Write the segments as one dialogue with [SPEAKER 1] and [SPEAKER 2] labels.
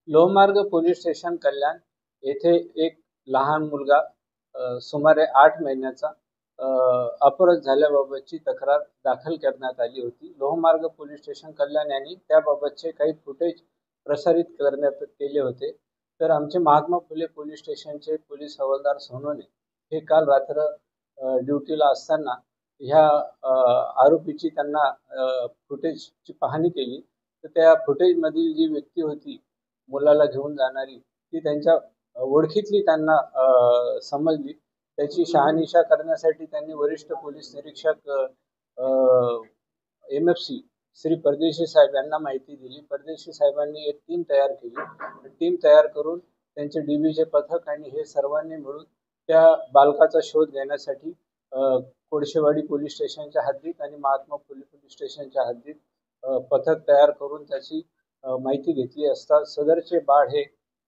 [SPEAKER 1] लोहमार्ग police station कल्याण येथे एक लहान मुलगा सुमारे 8 महिन्याचा अपहरण झाल्याबाबतची तक्रार दाखल करण्यात आली होती। लोहमार्ग पोलीस स्टेशन कल्याण यांनी त्याबाबतचे काही फुटेज प्रसारित करण्यात केले होते। तर आमचे महात्मा फुले पोलीस स्टेशनचे पोलीस हवालदार सोनवणे हे काल रात्र ड्युटीला असताना ह्या आरोपीची त्यांना फुटेजची पाहणी केली। तर त्या फुटेजमधील जी व्यक्ती होती मुलाला घेऊन जाणारी ती त्यांच्या ओळखीतली त्यांना समजली। त्याची शहानिशा करण्यासाठी त्यांनी वरिष्ठ पोलीस निरीक्षक MFC श्री परदेशी साहेब यांना माहिती दिली। परदेशी साहेबांनी एक टीम तयार केली। टीम तयार करून त्यांचे DBचे पथक आणि हे सर्वांनी मिळून त्या बालकाचा शोध घेण्यासाठी कोळशेवाडी पोलीस स्टेशनच्या हद्दीत आणि महात्मा फुले पोलीस स्टेशनच्या हद्दीत पथक तयार करून त्याची माहिती घेतली असता सदरचे बाळ हे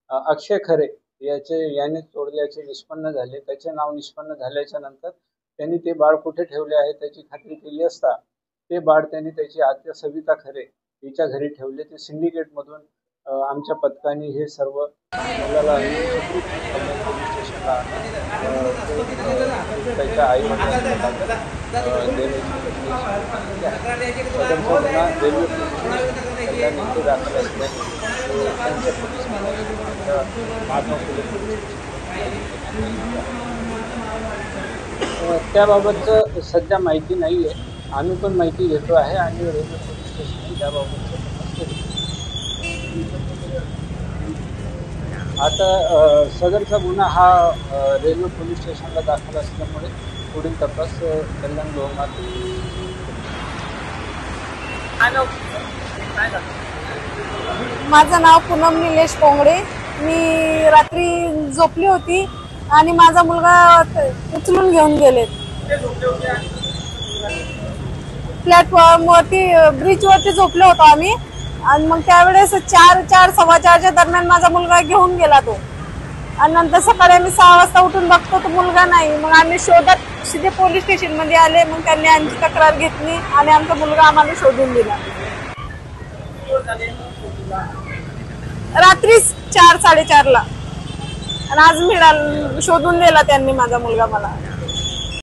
[SPEAKER 1] अक्षय खरे याने चोरल्याचे निष्पन्न झाले। त्याचे नाव निष्पन्न झाल्याच्या नंतर त्यांनी ते बाळ कुठे ठेवले आहे त्याची खात्री केली असता ते बाळ त्यांनी त्याची आत्या सविता खरे हिच्या घरी ठेवले। ते सिंडिकेट मधून आमच्या पथकाने हे सर्व मुलाला पोलीस स्टेशनला त्याच्या आई वडिलांना दाखल त्याबाबतचं सध्या माहिती नाही आहे। आम्ही पण माहिती घेतो आहे आणि रेल्वे पोलीस स्टेशन त्याबाबतचं आता सदरचा गुन्हा हा रेल्वे पोलीस स्टेशनला दाखल असल्यामुळे पुढील तपास कल्याण लोहमार्ग।
[SPEAKER 2] माझं नाव पूनम निलेश पोंगडे। मी रात्री झोपली होती आणि माझा मुलगा उचलून घेऊन गेले। प्लॅटफॉर्म वरती ब्रिज वरती झोपलो होतो आम्ही आणि मग त्यावेळेस 4:15च्या दरम्यान माझा मुलगा घेऊन गेला तो। आणि नंतर सकाळी आम्ही 6 वाजता उठून बघतो तो मुलगा नाही। मग आम्ही शोधत सीधे पोलीस स्टेशन मध्ये आले। मग त्यांनी आमची तक्रार घेतली आणि आमचा मुलगा आम्हाला शोधून दिला। रात्री 4-4:30ला आणि आज शोधून दिला त्यांनी माझा मुलगा मला।